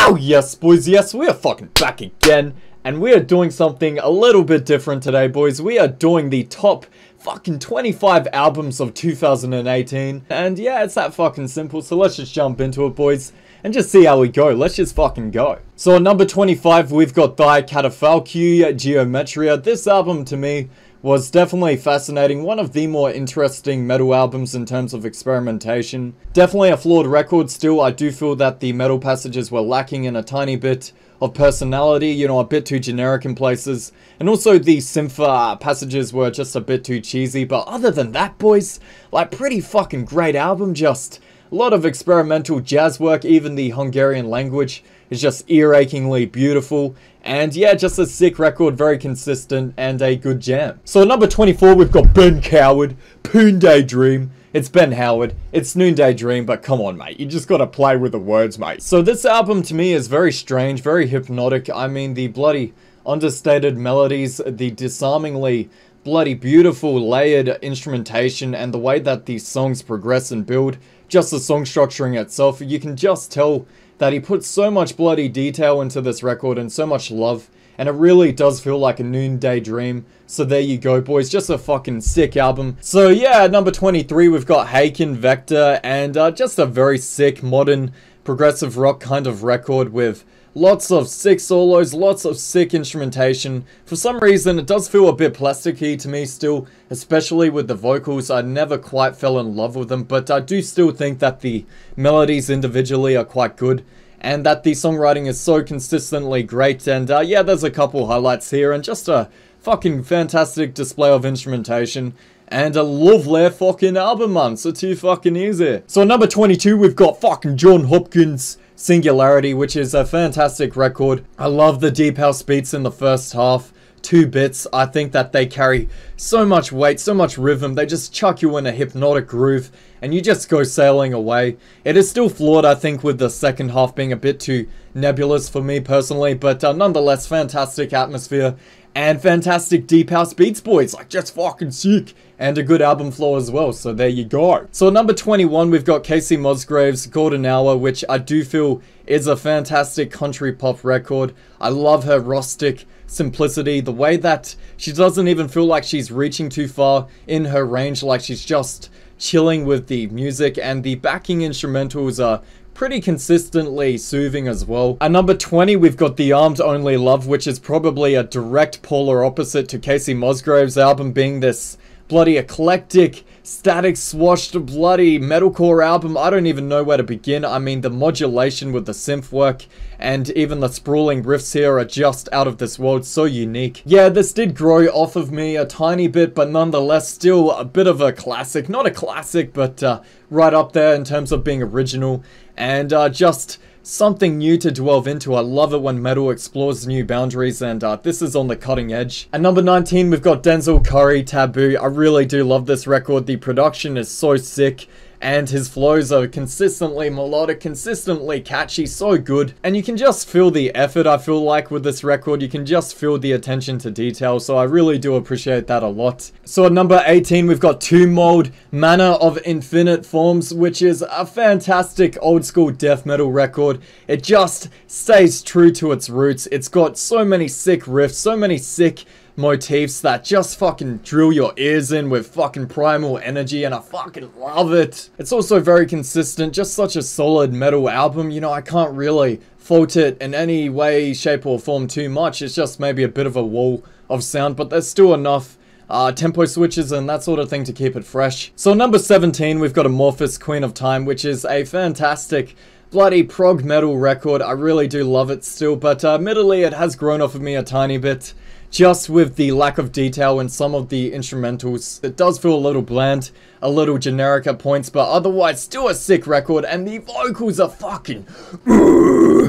Oh yes, boys, yes, we are fucking back again, and we are doing something a little bit different today, boys. We are doing the top fucking 25 albums of 2018, and yeah, it's that fucking simple, so let's just jump into it, boys, and just see how we go. Let's just fucking go. So at number 25, we've got Die Catafalque Geometria. This album, to me, was definitely fascinating, one of the more interesting metal albums in terms of experimentation. Definitely a flawed record still. I do feel that the metal passages were lacking in a tiny bit of personality, you know, a bit too generic in places. And also the synth passages were just a bit too cheesy, but other than that, boys, like, pretty fucking great album. Just a lot of experimental jazz work. Even the Hungarian language is just ear-achingly beautiful. And yeah, just a sick record, very consistent, and a good jam. So at number 24, we've got Ben Coward, Noonday Dream. It's Ben Howard, it's Noonday Dream, but come on, mate, you just gotta play with the words, mate. So this album, to me, is very strange, very hypnotic. I mean, the bloody understated melodies, the disarmingly bloody beautiful layered instrumentation, and the way that these songs progress and build, just the song structuring itself, you can just tell that he put so much bloody detail into this record and so much love, and it really does feel like a Noonday Dream. So there you go, boys, just a fucking sick album. So yeah, at number 23, we've got Haken Vector, and just a very sick, modern, progressive rock kind of record with lots of sick solos, lots of sick instrumentation. For some reason, it does feel a bit plasticky to me still, especially with the vocals. I never quite fell in love with them, but I do still think that the melodies individually are quite good, and that the songwriting is so consistently great. And yeah, there's a couple highlights here, and just a fucking fantastic display of instrumentation. And a lovely fucking album, man. So too fucking easy. So at number 22, we've got fucking Jon Hopkins Singularity, which is a fantastic record. I love the deep house beats in the first half. 2 bits. I think that they carry so much weight, so much rhythm. They just chuck you in a hypnotic groove, and you just go sailing away. It is still flawed, I think, with the second half being a bit too nebulous for me personally, but nonetheless, fantastic atmosphere. And fantastic deep house beats, boys. Like, just fucking sick. And a good album flow as well, so there you go. So at number 21, we've got Kacey Musgraves, Golden Hour, which I do feel is a fantastic country pop record. I love her rustic simplicity, the way that she doesn't even feel like she's reaching too far in her range, like she's just chilling with the music, and the backing instrumentals are pretty consistently soothing as well. At number 20, we've got The Armed Only Love, which is probably a direct polar opposite to Kacey Musgraves' album, being this bloody eclectic, static, swashed, bloody metalcore album. I don't even know where to begin. I mean, the modulation with the synth work and even the sprawling riffs here are just out of this world, so unique. Yeah, this did grow off of me a tiny bit, but nonetheless still a bit of a classic. Not a classic, but right up there in terms of being original, and just something new to delve into. I love it when metal explores new boundaries, and this is on the cutting edge. At number 19, we've got Denzel Quarry, Taboo. I really do love this record. The production is so sick, and his flows are consistently melodic, consistently catchy, so good. And you can just feel the effort, I feel like, with this record. You can just feel the attention to detail, so I really do appreciate that a lot. So at number 18, we've got Tomb Mold, Manor of Infinite Forms, which is a fantastic old school death metal record. It just stays true to its roots. It's got so many sick riffs, so many sick motifs that just fucking drill your ears in with fucking primal energy, and I fucking love it. It's also very consistent, just such a solid metal album. You know, I can't really fault it in any way, shape or form too much. It's just maybe a bit of a wall of sound, but there's still enough tempo switches and that sort of thing to keep it fresh. So number 17, we've got Amorphis, Queen of Time, which is a fantastic bloody prog metal record. I really do love it still, but admittedly it has grown off of me a tiny bit, just with the lack of detail in some of the instrumentals. It does feel a little bland, a little generic at points, but otherwise still a sick record, and the vocals are fucking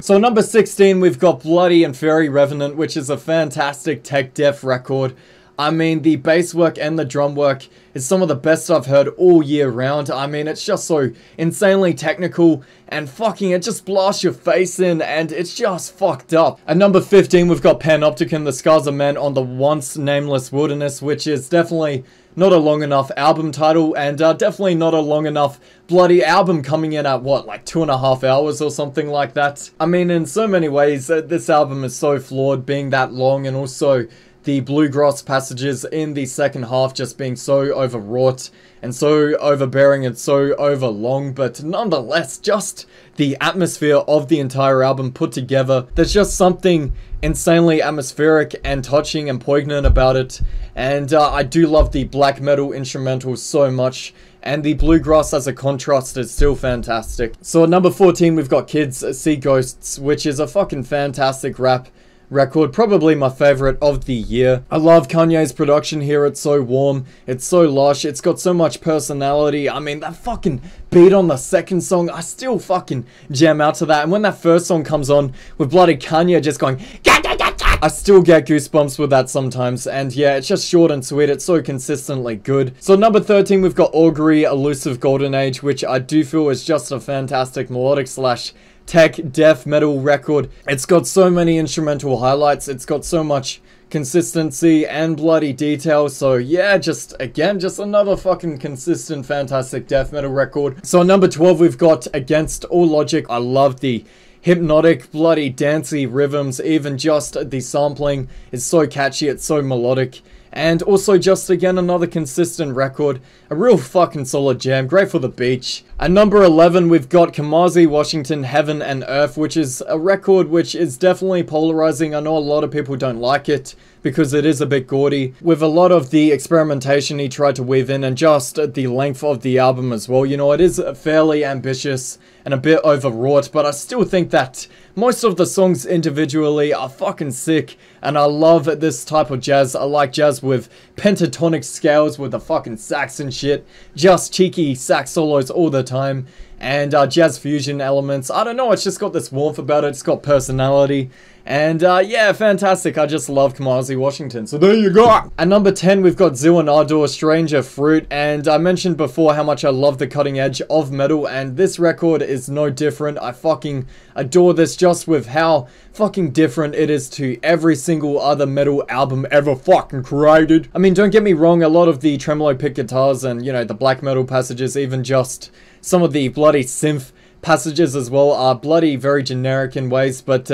So number 16, we've got bloody Inferi, Revenant, which is a fantastic tech death record. I mean, the bass work and the drum work is some of the best I've heard all year round. I mean, it's just so insanely technical, and fucking it just blasts your face in, and it's just fucked up. At number 15, we've got Panopticon, The Scars of Men on the Once Nameless Wilderness, which is definitely not a long enough album title, and definitely not a long enough bloody album, coming in at what, like 2.5 hours or something like that. I mean, in so many ways, this album is so flawed being that long, and also the bluegrass passages in the second half just being so overwrought and so overbearing and so overlong, but nonetheless, just the atmosphere of the entire album put together, there's just something insanely atmospheric and touching and poignant about it. And I do love the black metal instrumentals so much, and the bluegrass as a contrast is still fantastic. So at number 14 we've got Kids See Ghosts, which is a fucking fantastic rap record, probably my favorite of the year. I love Kanye's production here. It's so warm, it's so lush, it's got so much personality. I mean, that fucking beat on the second song, I still fucking jam out to that. And when that first song comes on with bloody Kanye just going, I still get goosebumps with that sometimes. And yeah, it's just short and sweet, it's so consistently good. So number 13 we've got Augury, Illusive Golden Age, which I do feel is just a fantastic melodic slash tech death metal record. It's got so many instrumental highlights, it's got so much consistency and bloody detail. So yeah, just again, just another fucking consistent fantastic death metal record. So at number 12 we've got Against All Logic. I love the hypnotic, bloody, dancey rhythms. Even just the sampling is so catchy, it's so melodic. And also just again another consistent record, a real fucking solid jam, great for the beach. At number 11 we've got Kamasi, Washington, Heaven and Earth, which is a record which is definitely polarizing. I know a lot of people don't like it because it is a bit gaudy, with a lot of the experimentation he tried to weave in, and just the length of the album as well. You know, it is fairly ambitious and a bit overwrought, but I still think that most of the songs individually are fucking sick, and I love this type of jazz. I like jazz with pentatonic scales with the fucking sax and shit, just cheeky sax solos all the time, and jazz fusion elements. I don't know, it's just got this warmth about it, it's got personality. And yeah, fantastic. I just love Kamasi, Washington. So there you go. At number 10, we've got Zeal and Ardor, Stranger Fruit. And I mentioned before how much I love the cutting edge of metal, and this record is no different. I fucking adore this, just with how fucking different it is to every single other metal album ever fucking created. I mean, don't get me wrong, a lot of the tremolo pick guitars and, you know, the black metal passages, even just some of the bloody synth passages as well, are bloody very generic in ways, but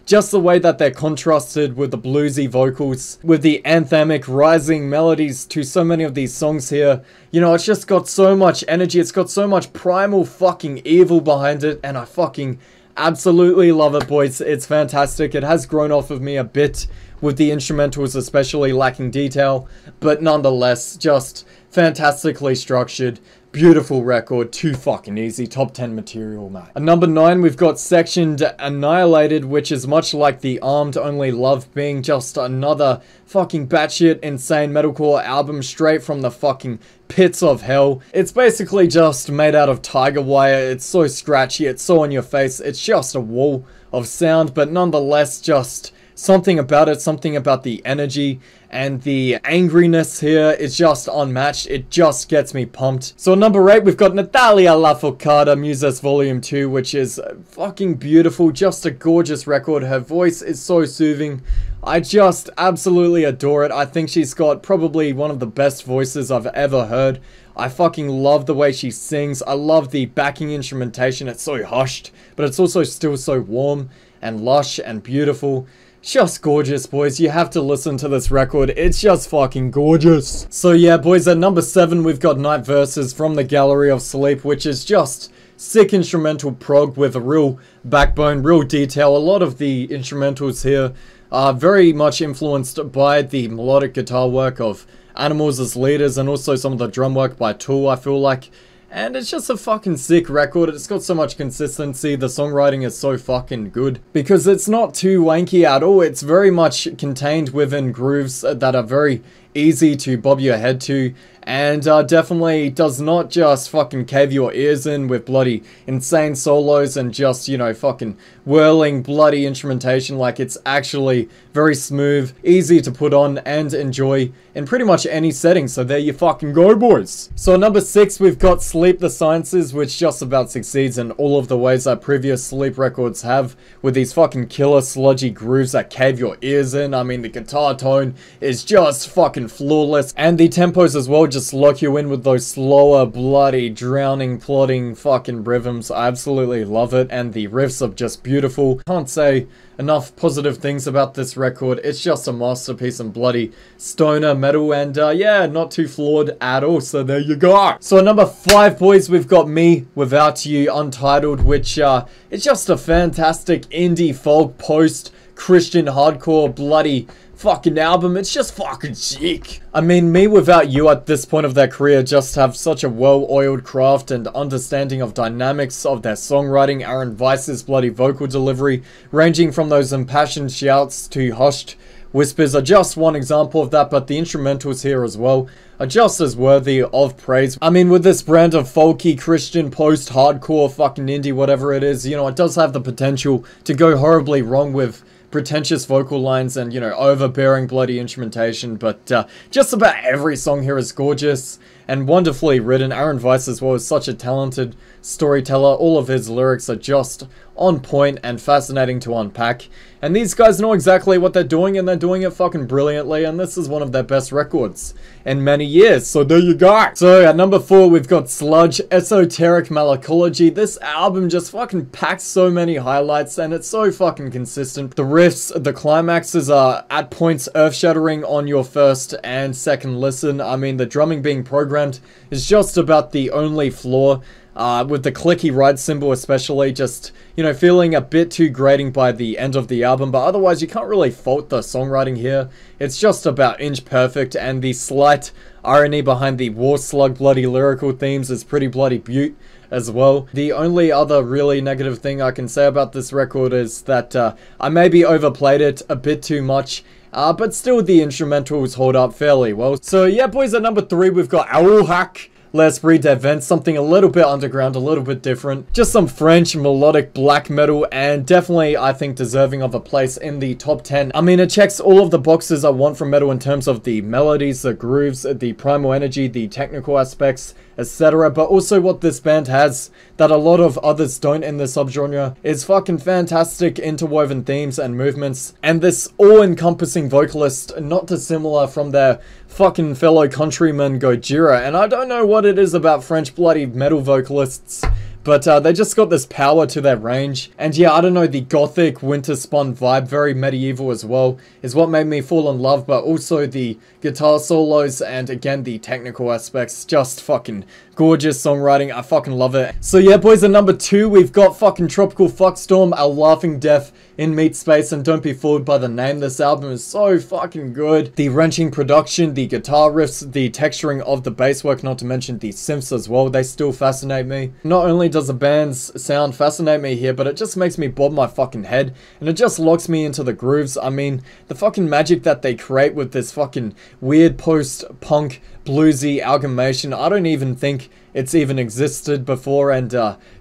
just the way that they're contrasted with the bluesy vocals, with the anthemic rising melodies to so many of these songs here, you know, it's just got so much energy, it's got so much primal fucking evil behind it, and I fucking absolutely love it, boys. It's fantastic. It has grown off of me a bit with the instrumentals especially lacking detail, but nonetheless, just fantastically structured, beautiful record, too fucking easy, top 10 material, mate. At number 9, we've got Sectioned Annihilated, which is much like the Armed Only Love, being just another fucking batshit insane metalcore album straight from the fucking pits of hell. It's basically just made out of tiger wire. It's so scratchy, it's so in your face, it's just a wall of sound, but nonetheless, just something about it, something about the energy and the angriness here is just unmatched. It just gets me pumped. So at number 8, we've got Natalia, Lafourcade, Musas Volume 2, which is fucking beautiful, just a gorgeous record. Her voice is so soothing. I just absolutely adore it. I think she's got probably one of the best voices I've ever heard. I fucking love the way she sings. I love the backing instrumentation. It's so hushed, but it's also still so warm and lush and beautiful. Just gorgeous, boys. You have to listen to this record. It's just fucking gorgeous. So yeah, boys, at number 7, we've got Night Verses from the Gallery of Sleep, which is just sick instrumental prog with a real backbone, real detail. A lot of the instrumentals here are very much influenced by the melodic guitar work of Animals as Leaders, and also some of the drum work by Tool, I feel like. And it's just a fucking sick record. It's got so much consistency. The songwriting is so fucking good because it's not too wanky at all. It's very much contained within grooves that are very easy to bob your head to, and definitely does not just fucking cave your ears in with bloody insane solos and just, you know, fucking whirling bloody instrumentation. Like, it's actually very smooth, easy to put on and enjoy in pretty much any setting. So there you fucking go, boys. So at number 6, we've got Sleep the Sciences, which just about succeeds in all of the ways that previous Sleep records have, with these fucking killer sludgy grooves that cave your ears in. I mean, the guitar tone is just fucking fucking flawless. And the tempos as well just lock you in with those slower, bloody, drowning, plodding fucking rhythms. I absolutely love it. And the riffs are just beautiful. Can't say enough positive things about this record. It's just a masterpiece and bloody stoner metal, and yeah, not too flawed at all. So there you go. So at number 5, boys, we've got Me Without You, Untitled, which it's just a fantastic indie folk post Christian hardcore bloody fucking album. It's just fucking sick. I mean, Me Without You at this point of their career just have such a well-oiled craft and understanding of dynamics of their songwriting. Aaron Weiss's bloody vocal delivery, ranging from those impassioned shouts to hushed whispers, are just one example of that, but the instrumentals here as well are just as worthy of praise. I mean, with this brand of folky, Christian, post-hardcore, fucking indie, whatever it is, you know, it does have the potential to go horribly wrong with pretentious vocal lines and, you know, overbearing bloody instrumentation, but just about every song here is gorgeous and wonderfully written. Aaron Weiss as well is such a talented storyteller. All of his lyrics are just on point and fascinating to unpack, and these guys know exactly what they're doing, and they're doing it fucking brilliantly, and this is one of their best records in many years. So there you go. So at number 4, we've got Slugdge, Esoteric, Malacology. This album just fucking packs so many highlights, and it's so fucking consistent. The riffs, the climaxes are at points earth-shattering on your first and second listen. I mean, the drumming being programmed is just about the only flaw. With the clicky ride cymbal especially, just, you know, feeling a bit too grating by the end of the album, but otherwise you can't really fault the songwriting here. It's just about inch perfect, and the slight irony behind the war slug bloody lyrical themes is pretty bloody beaut as well. The only other really negative thing I can say about this record is that I maybe overplayed it a bit too much. But still the instrumentals hold up fairly well. So yeah, boys, at number 3 we've got Aorlhac L'esprit, something a little bit underground, a little bit different. Just some French melodic black metal, and definitely, I think, deserving of a place in the top 10. I mean, it checks all of the boxes I want from metal in terms of the melodies, the grooves, the primal energy, the technical aspects, etc. But also what this band has that a lot of others don't in the subgenre is fucking fantastic interwoven themes and movements, and this all-encompassing vocalist, not dissimilar from their fucking fellow countryman Gojira. And I don't know what it is about French bloody metal vocalists, but they just got this power to their range. And yeah, I don't know, the gothic winter spun vibe, very medieval as well, is what made me fall in love, but also the guitar solos and again the technical aspects, just fucking gorgeous songwriting. I fucking love it. So yeah, boys, at number 2 we've got fucking Tropical Fuckstorm, A Laughing Death in Meatspace, and don't be fooled by the name. This album is so fucking good. The wrenching production, the guitar riffs, the texturing of the bass work, not to mention the synths as well, they still fascinate me. Not only does the band's sound fascinate me here, but it just makes me bob my fucking head, and it just locks me into the grooves. I mean, the fucking magic that they create with this fucking weird post-punk bluesy amalgamation, I don't even think it's even existed before, and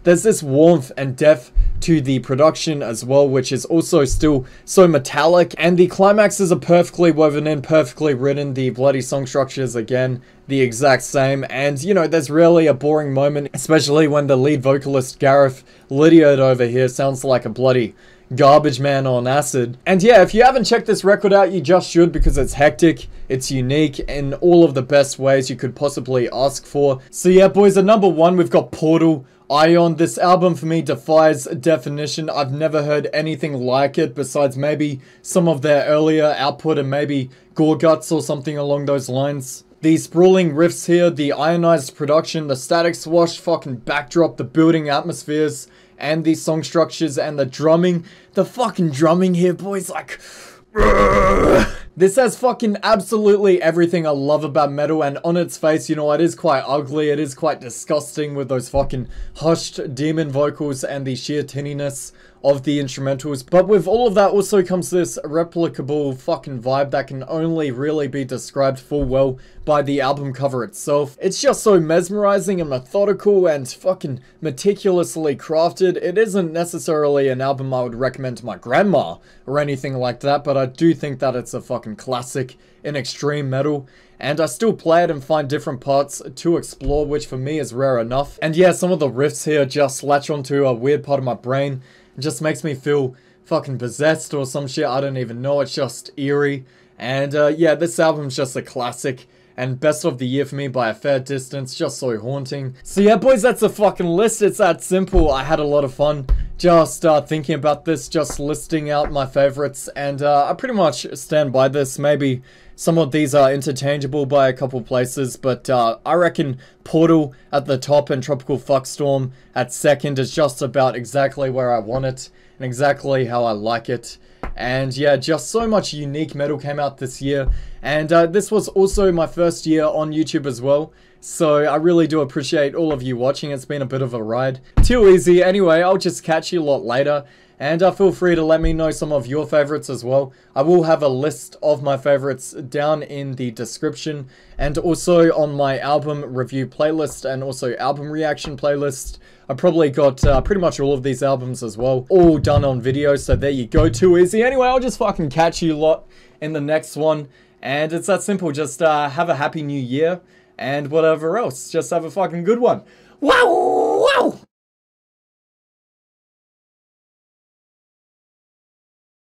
there's this warmth and depth to the production as well, which is also still so metallic, and the climaxes are perfectly woven in, perfectly written. The bloody song structures, again, the exact same, and you know, there's rarely a boring moment, especially when the lead vocalist Gareth Lydiard over here sounds like a bloody garbage man on acid. And yeah, if you haven't checked this record out, you just should, because it's hectic, it's unique in all of the best ways you could possibly ask for. So yeah, boys, at number 1 we've got Portal Ion. This album for me defies definition. I've never heard anything like it besides maybe some of their earlier output and maybe Gorguts or something along those lines. The sprawling riffs here, the ionized production, the static swash fucking backdrop, the building atmospheres, and the song structures and the drumming. The fucking drumming here, boys, like... This has fucking absolutely everything I love about metal, and on its face, you know, it is quite ugly, it is quite disgusting with those fucking hushed demon vocals and the sheer tinniness of the instrumentals. But with all of that also comes this replicable fucking vibe that can only really be described full well by the album cover itself. It's just so mesmerizing and methodical and fucking meticulously crafted. It isn't necessarily an album I would recommend to my grandma or anything like that, but I do think that it's a fucking classic in extreme metal, and I still play it and find different parts to explore, which for me is rare enough. And yeah, some of the riffs here just latch onto a weird part of my brain. It just makes me feel fucking possessed or some shit, I don't even know. It's just eerie And yeah, this album's just a classic. And best of the year for me by a fair distance, just so haunting. So yeah, boys, that's the fucking list. It's that simple. I had a lot of fun just thinking about this, just listing out my favorites. And I pretty much stand by this. Maybe some of these are interchangeable by a couple places, but I reckon Portal at the top and Tropical Fuckstorm at second is just about exactly where I want it and exactly how I like it. And yeah, just so much unique metal came out this year. And this was also my first year on YouTube as well. So I really do appreciate all of you watching. It's been a bit of a ride. Too easy. Anyway, I'll just catch you a lot later. And feel free to let me know some of your favorites as well. I will have a list of my favorites down in the description. And also on my album review playlist and also album reaction playlist. I probably got pretty much all of these albums as well, all done on video, so there you go, too easy. Anyway, I'll just fucking catch you lot in the next one, and it's that simple. Just have a happy new year, and whatever else, just have a fucking good one. Wow!